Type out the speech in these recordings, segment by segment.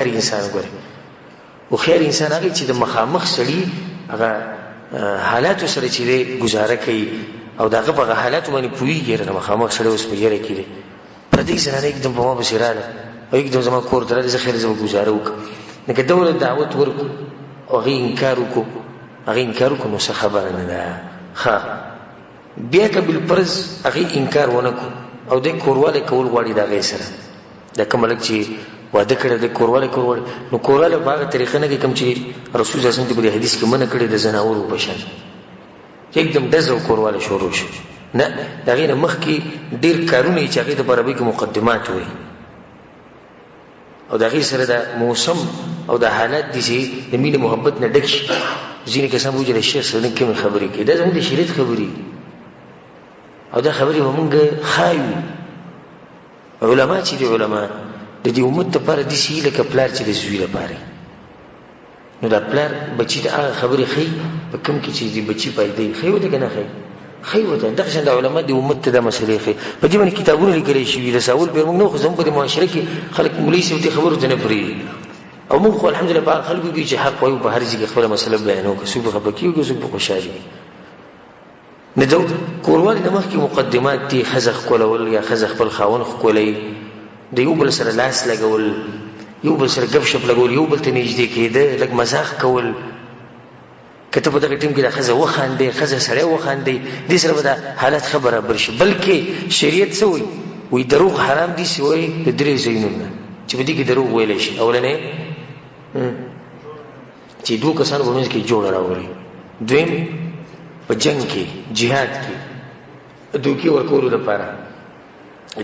انسان ګوري او خیر انسان هغه چې د مخامخ سړي هغه حالات سره چې گزاره کوي او داغه په حالات باندې پويږي د مخامخ سره اوس پیږي کړي په دې سره نه एकदम په ما بصیراله او एकदम زما کور درته زه خیر زما گزاره وک نه که دولت دعوت ورکو او غي انکار وکړو نو څه خبره نه ده ها بیا که بل پرز هغه انکار ونکو او د کورواله کول غواړي دا غي سره د کوملک چې واده کړی د کورواله نو کورواله باغه طریقه نه کوم چې رسول الله صلی الله علیه وسلم په حدیث کې منع کړی د زناورو بشن एकदम دزو کورواله شروع شو نه دا غیر مخ کې ډیر کارونه چې هغه د عربی کې مقدمات وي او دا غیر سره د موسم او د حالات دي چې د مینه محبت نه ډک شي ځینې کسان وایي چې شیخ سره کوم خبرې کوي دا زموږ د شریعت خبرې او دا خبرې همغه خایو علما چې دي علما د دې امت لپاره د شي لکه پلار چې د زوی لپاره نو دا پلار بچی ته هغه خبرې خي په کوم کې چې دې بچی پایدې خي وته کنه خي وته دغه څنګه علما د امت ته د مسلې خي په دې باندې کتابونه لیکلي شي رسول په موږ نو خو زموږ په معاشره کې خلک مولوی سي ته خبرو ته نه پری او موږ خو الحمدلله په خلکو کې چې حق وایو په هر ځای کې خپل مسله بیانو که څوک خبر کیږي څوک خوشالي نه دو کورواله د مخ کې مقدمات دي خزخ کولول یا خزخ خپل خاون خولای د یو بل سره لاس لګول یو بل سره غف شپ لګول یو بل ته نږدې کېده لګ مزاح کول کته په دغه ټیم کې د خزه وخاندې خزه سره وخاندې د سره به حالت خبره برشي بلکې شریعت څه وي دروغ حرام دي سی وي د درې زینونه چې په دې کې دروغ ویل شي اولنې چې دوه کسان ورونځ کې جوړ راوړي دویم په جنگ کې jihad کې دوکي ورکول لپاره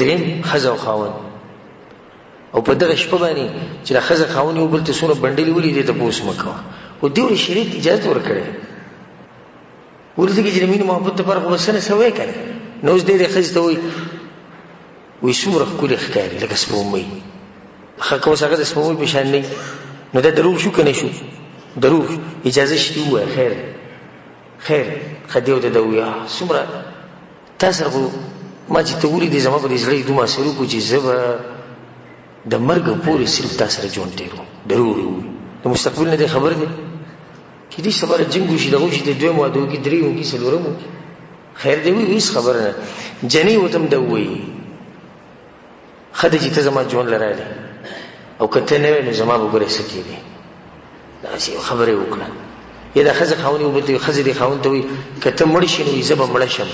دریم خزه او خاون او په دغه شپه باندې چې د خزه خاون یو بل ته سونه بندلې ولې دې ته پوس مکو او دیو شریعت اجازه ورکړي ورته کې چې مين محبت پر خو وسنه سوي کړي نو دې خزه ته وي څومره کول ښکاري لکه سپومې خکه وسغه د سپومې په شان نه نو دا دروغ شو کنه شو دروغ اجازه شته و خیر خدیو ته دویا څومره تاسو ما چې ته ولې دې زما په دې ځړې دوه سرو کو چې زبا د مرګ پورې صرف تاسو سره جون ډیرو ضروري د مستقبل نه خبر دی چې دې سبا جنگ وشي دغه شي د دوه موادو کې دریو کې سلورمو خیر دی وې خبره نه جنې وتم دوی خدای چې ته زما جون لراله او کته نه نو زما وګورې سکی دی دا چې خبره وکړه یا د خزه خاوني وبته خزه دی خاون ته وي کته مړ شي نو زب مړ شم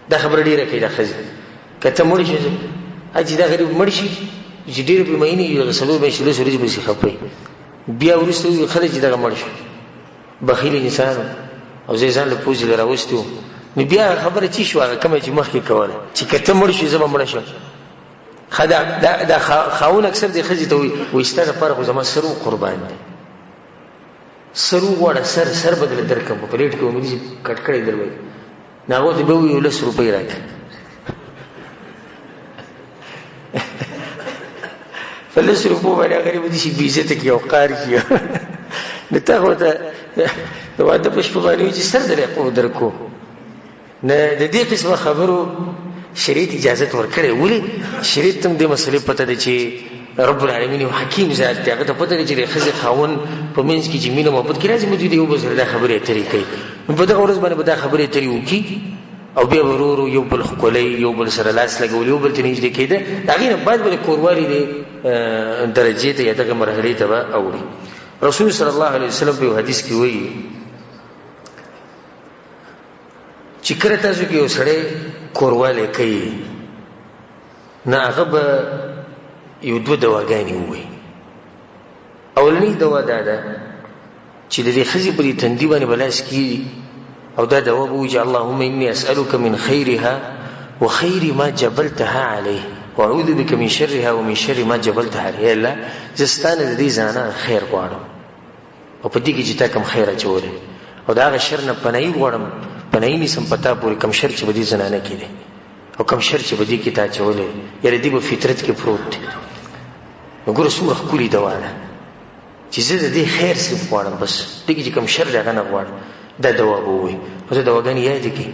دا خبره ډیره کوي دا خزه کته مړ شي اځي دا غریب مړ شي چې ډیر په مېنی یو غسلو به شلو سوري به شي خپي بیا ورسته خلک چې دا مړ شي بخیل انسان او ځان له پوزي لراوستو نو بیا خبره چی شو هغه کوم چې مخکې کوله چې کته مړ شي زب مړ شم خدا دا خاون اکثر د خزه ته وي ستاره پر خو زما سرو قربان دي سرو وړه سر بدل درکم په پلیټ کې ومدي کټکړې دروي ناغو ته به وي 100 روپۍ راکړه فلس روپو باندې غریب دي شي بیزته کې او قار کې نه ته وته نو واده پښپ باندې چې سر درې کو درکو نه د دې قسمه خبرو شریعت اجازه ورکړي ولې شریعت تم دې مسلې پته دي چې رب العالمین او حکیم ذات دی هغه ته پته دی چې خزه خاون په منځ کې چې مینه محبت کې راځي موجود یو بل دا خبره طریقې په دغه ورځ باندې دا خبره طریقو کی او بیا ورورو یو بل خولای یو بل سره لاس لګول یو بل ته نږدې کېده دا غینه بعد بل کوروالي دی درجه ته یا دغه مرحله ته اوري رسول صلی الله علیه وسلم په حدیث کې وایي چې کړه تاسو کې یو سره کورواله کوي نه هغه یو دوه دواګانې وي اولنی دوا دا چې د دې خزي په تندي باندې بلاس کی او دا دوا بو چې اللهم اني اسالك من خيرها وخير ما جبلتها عليه واعوذ بك من شرها ومن شر ما جبلتها عليه الله زستانه د دې ځانه خیر غواړم او په دې کې چې تا کوم خیر اچولې او دا غ شر نه پنای غواړم پنای می سم پتا پوری کوم شر چې بدی زنانه کړي او کوم شر چې بدی کې تا اچولې یره دې په فطرت کې پروت دی وګوره څومره خولي دوا ده چې زه د دې خیر صرف غواړم بس دغه چې کوم شر دغه نه غواړم دا دوا ووي په دواګانې یاد کی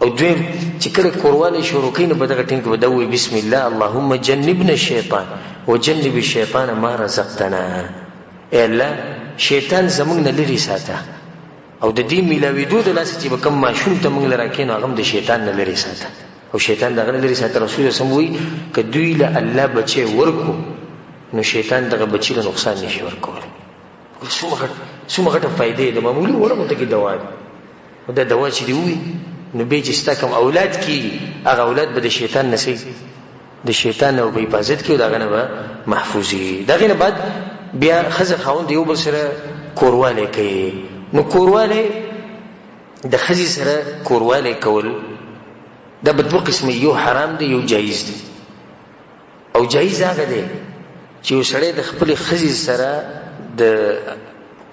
او دویم چې کله کورواله شروع کین په دغه ټینګ به دوی بسم الله اللهم جنبنا الشیطان وجنب الشیطان ما رزقتنا. اے الله شیطان زمونږ نه لري ساته او د دې ملاویدو د لاس چې کوم ماشوم ته موږ لراکین هغه د شیطان نه لري ساته او شیطان دغه نه لري ساته. رسول الله سموي ک دوی له الله بچي ورکو نو شیطان دغه بچی له نقصان نشي ورکول. څومره غټه فائدې د معمولی ورکو ته کې دوا ده دا دوا چې دی وي نو به چې ستا کوم اولاد کیږي هغه اولاد به د شیطان نسي د شیطان او په حفاظت کې دغه نه به محفوظي. دغه نه بعد بیا خزه خاوند یو بل سره کورواله کوي. نو کورواله د خزي سره کورواله کول دا په دوه قسمه یو حرام دی یو جایز دی. او جایز هغه دی چې وسړی د خپل خزي سره د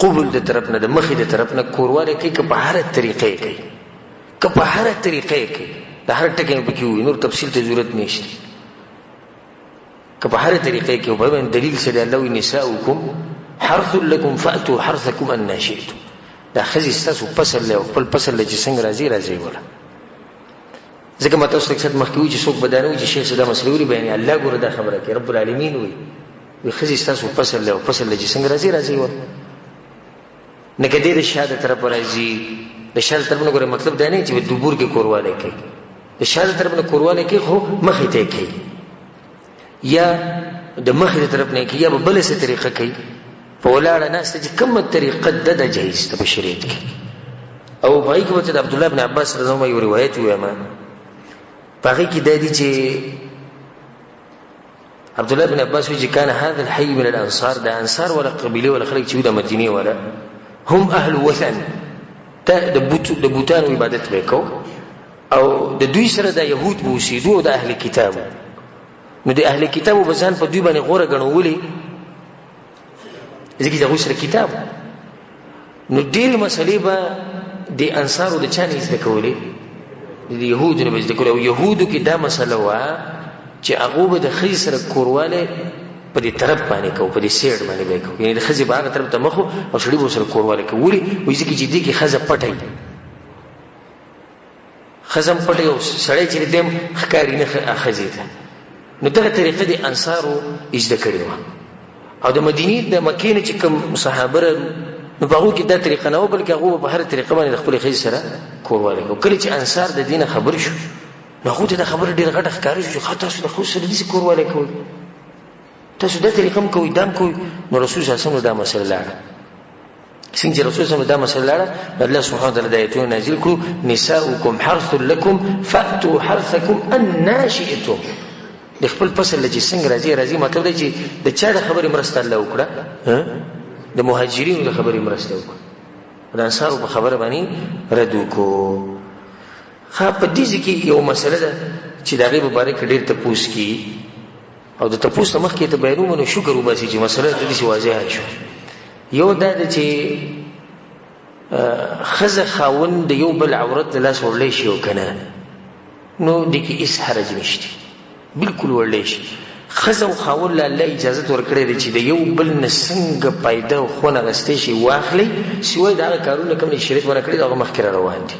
قبول د طرف نه د مخې د طرف نه کورواله کوي که په هر طریقې کوي که په هر طریقې کوي د هر ټکی په کې وي نور تفصیل ته ضرورت نشته که په هر طریقې کې په باندې دلیل سره الله نساؤکم حرث لكم فاتوا حرثكم ان شئتم. دا خزي ستاسو فصل له خپل فصل له چې څنګه راځي ولا ځکه ماته اوس څه مخکې چې څوک بدانوي چې شیخ صدا مسلوري بیان الله ګوره دا خبره کوي رب العالمین وي خزي ستاسو فصل له فصل له چې څنګه راځي ولا نه کدی د شاده طرف راځي د شاده طرف نه ګوره مطلب دا نه چې د دوبور کې کورواله کوي د شاده طرف نه کورواله کوي خو مخې ته کوي یا د مخې طرف نه کوي یا په بل څه طریقه کوي په ولاړه ناس چې کومه طریقه د جایز ته بشریت کې. او پای کې وته د عبد الله بن عباس رضی الله عنه یو روایت ویما پای کې د دې چې عبد الله بن عباس وی چې کان هذا الحي من الانصار د انصار ولا قبيله ولا خلک چې د مدینه ولا هم اهل وثن ته د بوتانو عبادت وکاو او د دوی سره د يهود بوسیدو د اهل کتاب. نو د اهل کتاب بزان په دوی باندې غوړه غنولې ځکه چې غوښره کتاب نو ډېر مسلې به د انصارو د چانه زده کولې د يهودو نه زده کولې او يهودو کې دا مسله وا چې هغه به د خې سره کورواله په دې طرف باندې کو په دې سیډ باندې وکړو یعنی د خزي باغ طرف ته مخو او شړې به سره کورواله کوي وایي چې دې کې خزه پټي خزم پټي او سړی چې دې خکاری نه خزي ته نو دغه طریقه د انصارو اجده کړی و او د مدینې د مکې نه چې کوم صحابه نو په هغه کې دا طریقه نه و بلکې هغه په هر طریقه باندې خپل خزي سره کورواله کوي. کله چې انصار د دینه خبر شو نو هغه ته خبر ډیر غټ ښکاری شو خاطر سره خو سره دې کورواله کوي تاسو د طریقم کوی دام کوی. نو رسول الله صلی الله علیه وسلم دا مسله لاړه څنګه رسول الله دا مسله لاړه الله سبحانه وتعالى د آیتونو نازل کړو نساؤکم حرث لكم فاتوا حرثكم ان شئتم. د خپل فصل چې څنګه راځي مطلب دی چې د چا د خبرې مرسته الله وکړه د مهاجرینو د خبرې مرسته وکړه د انصارو په خبره باندې رد وکړو. خا په دې کې یو مسله ده چې د هغې مبارک ډېر تپوس کی او د تپوس مخ کې ته بیانوم نو شکر وباسي چې مسله د دې واضحه شو. یو دا چې خزه خاوند د یو بل عورت لاس ورلې شي او کنه نو د کې هیڅ حرج نشته بالکل ورلې شي. خزه او خاوند له الله اجازه ورکړي چې د یو بل نسنګ پیدا او خونه غستې شي واخلي سوی دا کارونه کوم شریعت ورکړي دا مخکره روان دي.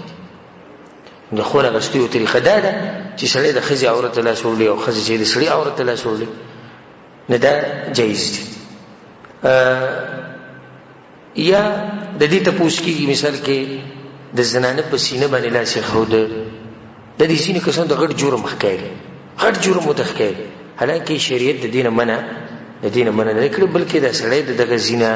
د خونه غستې او طریقه دا ده چې سړی د خزي عورت له سورلي او خزي چې د سړي عورت له سورلي نه دا جایز دي. یا د دې ته پوښتنه کیږي مثال کې د زنانه په سینه باندې لاس خود د دې سینې کسان د غټ جرم ښکاري غټ جرم متخکر حالانکه شریعت د دینه منع نه کړی بلکې د سړی دغه زینه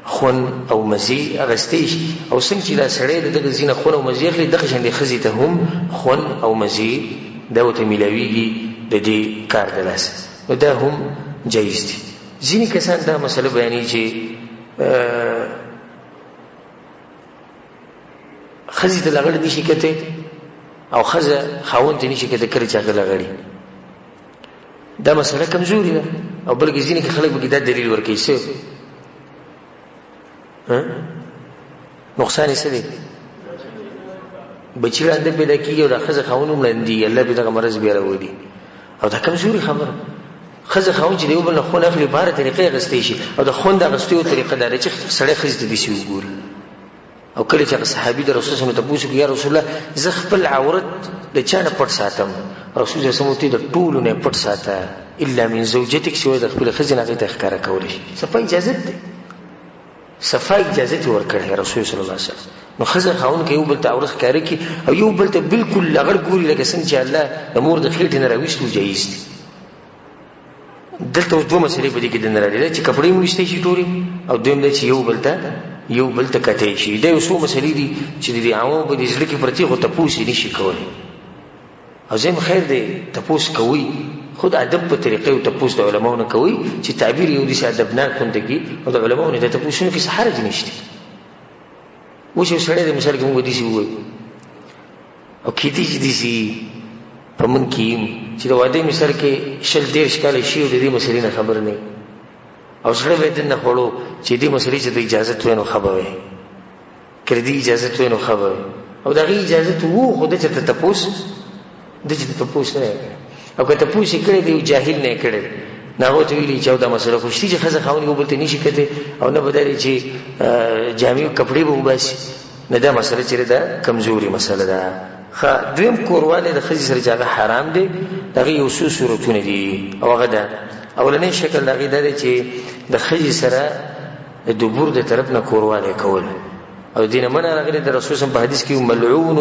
خون او مزي اغستې او څنګه چې دا سړی دغه زینه خون او مزي اخلي دغه شان د خزي ته هم خون او مزي دا وته ملاويږي د دې کار د لاس نو دا هم جایز دي. ځینې کسان دا مسله بیانوي چې خزي ته لغړ دي شي کته او خزه خاوند ته نشي کته کړی چې هغه لغړي دا مسله کمزوري ده او بلکې ځینې خلک به دا دلیل ورکوي څه نقصان یې څه دی بچی لاندې پیدا کیږي او د خزه خاوند هم لاندې الله به دغه مرض بیا راوړي او دا کمزوري خبره. خزه خاوند چې دی وبل خون اخلي بهر طریقې غستې شي او د خون د غستې طریقه دا چې سړی خزه دې شي وګوري او کله چې صحابي د رسول صلی الله علیه وسلم ته پوښتنه یا رسول الله زه خپل عورت د چا نه پټ ساتم؟ رسول الله صلی الله علیه وسلم د ټولو نه پټ ساته الا من زوجتک، سوى د خپل ښځې نه هغې ته ښکاره کولی شي. صفا اجازه ده، صفا اجازه یې ورکړې رسول صلی الله علیه وسلم. نو ښځه خاوند که یو بل ته عورت ښکاره کړي او یو بل ته بالکل لغړ ګوري لکه څنګه چې الله د مور د خېټې نه راویستو جایز دي. دلته اوس دوه مسلې په دې کې دننه راغلي چې کپړې هم ویستی شي ټولې، او دویم دا چې یو بل ته کتی شي. دا یو څو مسلې دي چې د عوامو په دې زړه کې پرتې خو تپوس یې نشي کولی. او زم خیر دی تپوس کوي، خود ادب په طریقې او تپوس د علماو نه کوي چې تعبیر یو داسې ادبناک غونډه کې او د علماو نه د تپوسونو کې څه حرج نشته. اوس یو سړی د مثال کې موږ داسې ووایو او کیدای شي داسې په من کې چې د واده مثال کې 20-30 کاله شي او د دې مسلې نه خبر نه او سره به دنه خوړو چې دې مسلې چې د اجازه توې نو خبر وي کړي دې اجازه توې نو خبر او دا غي اجازه وو خو د چې تپوس نه او که تپوس کړي دی جاهل نه کړي نه هو ته ویلي چې دا مسله خوشتي چې خزه خاوني یو بل ته نشي کته او نه بداري چې جامع کپڑے به وباسي نه دا مسله چې دا کمزوري مسله ده. دویم کورواله د خزي سره جګه حرام دي. دغه یو څو صورتونه دي او هغه ده اولنې شکل دغه ده چې د خزي سره د دبور د طرف نه کورواله کول او دینه من راغلی د رسول صلی الله علیه وسلم په حدیث کې ملعون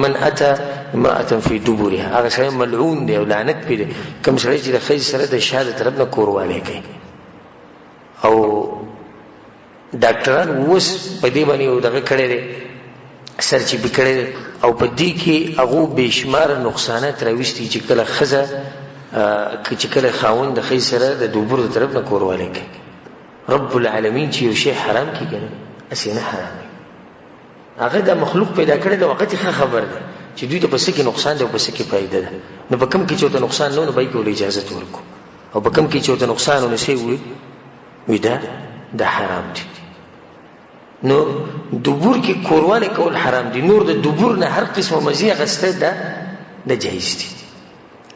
من اتى امراه في دبرها، هغه شی ملعون دی او لعنت پیدا کوم سړی چې د خزي سره د شاده طرف نه کورواله کوي. او ډاکټران اوس په دې باندې یو دغه کړی دی سرچ بکړی او په دې کې هغه بشمار نقصانات راوستي چې کله خزه چې کله خاوند د خزي سره د دبر د طرف نه کورواله کوي. رب العالمین چې یو شی حرام کیږي اسینه حرام هغه د مخلوق پیدا کړی د وخت ښه خبر ده چې دوی ته پس کې نقصان دی او پس کې فائدہ ده. نو په کوم کې چې ته نقصان نه به کول اجازه ورکو او په کوم کې چې ته نقصان نه شي وي دا حرام دي. نو دبور کې کورواله کول حرام دي. نور د دبور نه هر قسمه مزي غسته ده جایز دي.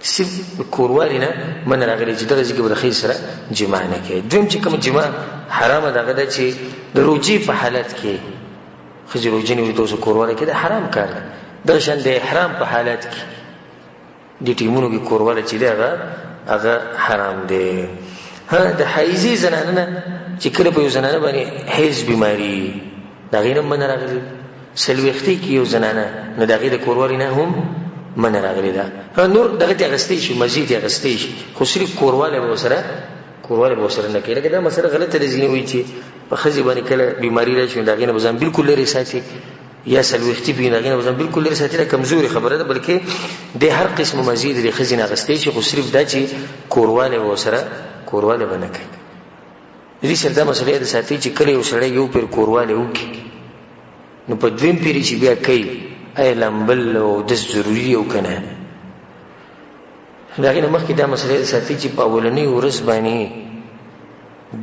صرف کورواله نه من راغلي چې دغه ځکه برخې سره جماع نه کوي. دویم چې کوم جماع حرام ده هغه چې د روجي په حالت کې خځې روجي نه وي تاسو کورواله کې دا حرام کار ده. د شان د احرام په حالت کې د ټیمونو کې کورواله چې ده هغه حرام دی. د حایزي زنانه چې کله په یو زنانه باندې حیض بیماری دا غینه من راغلي سلوختی کې یو زنانه نه دغه د کورواله نه هم من راغلی ده. نور دغه ته غستې شي مزید غستې شي خو صرف کورواله به وسره نه کوي. لکه دا مسله غلطه ده ځینې وایي چې په خزي باندې کله بیماری راشي دغه نه بزن بالکل لري ساتي یا سلوختی په دغه نه بزن بالکل لري ساتي. دا کمزوري خبره ده بلکې د هر قسم مزید د خزي نه غستې شي خو صرف دا چې کورواله باندې کوي. دې سره دا مسله ده ساتي چې کله یو سړی یو پر کورواله وکي نو په دویم پیری چې بیا کوي ای لامبل او د ضروری او کنه دا غینه مخکې دا مسله ساتي چې په اولنی ورځ باندې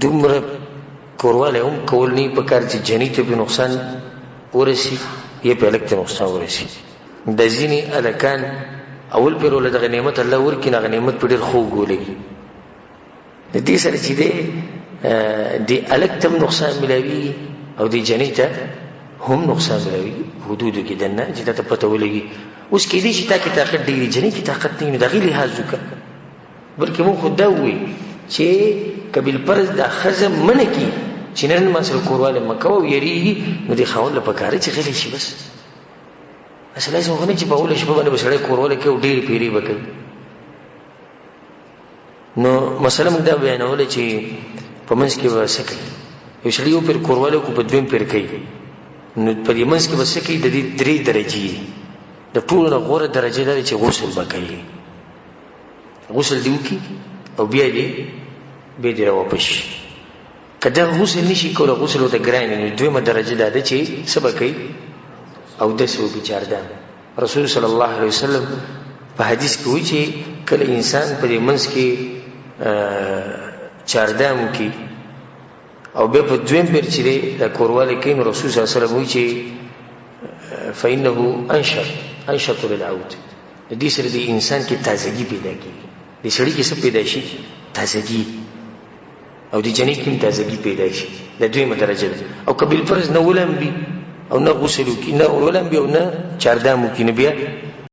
دومره کورواله هم کول نه په کار چې جنې ته به نقصان ورسي یا په الکت نقصان ورسي. د ځینې الکان اول پر ول د نعمت الله ورکې نه نعمت په ډیر خو ګولې د دې سره چې د الکتم نقصان ملوي او د جنې ته هم نقصان ملوي حدود کې دنه چې ته پته ولګي. اوس کې دې چې تا کې طاقت دی جنې کې طاقت نه د غیلي حاضر وکړه بلکې مو خود دا وي چې قبل پرز د خزم منه کې چې نن ما سره کورواله مکو او یری نو دي خاون له پکاره چې غلی شي بس اصله څنګه چې په اول شپه باندې بسړی کورواله کې ډېری پیری وکړي. نو مثلا موږ دا بیانول چې په منځ کې وسکه یو شړی یو پر کورواله کو په دویم پر کوي نو په دې منځ کې وسکه د دې 3 درجې د ټولو غوړه درجه لري چې غسل وکړي. غسل دی وکي او بیا دې راوپش کله غسل نشي کولای غسل ته ګران نه دویمه درجه ده چې سبا کوي او د سو بچاردان. رسول صلی الله علیه وسلم په حدیث کې وایي چې کله انسان په دې منځ کې چاردام کی او به په دویم پر چې د کورواله کې نو رسول صلی الله علیه وسلم وایي چې فإنه انشط للعود. د دې سره د انسان کې تازگی پیدا کیږي. د سړي کې څه پیدا شي؟ تازگی. او د جنې کې تازگی پیدا شي. د دویمه درجه ده. او قبل فرض نه ولم بي او نه غسل وکړي نه ولم بیا نه چاردام وکړي نه بیا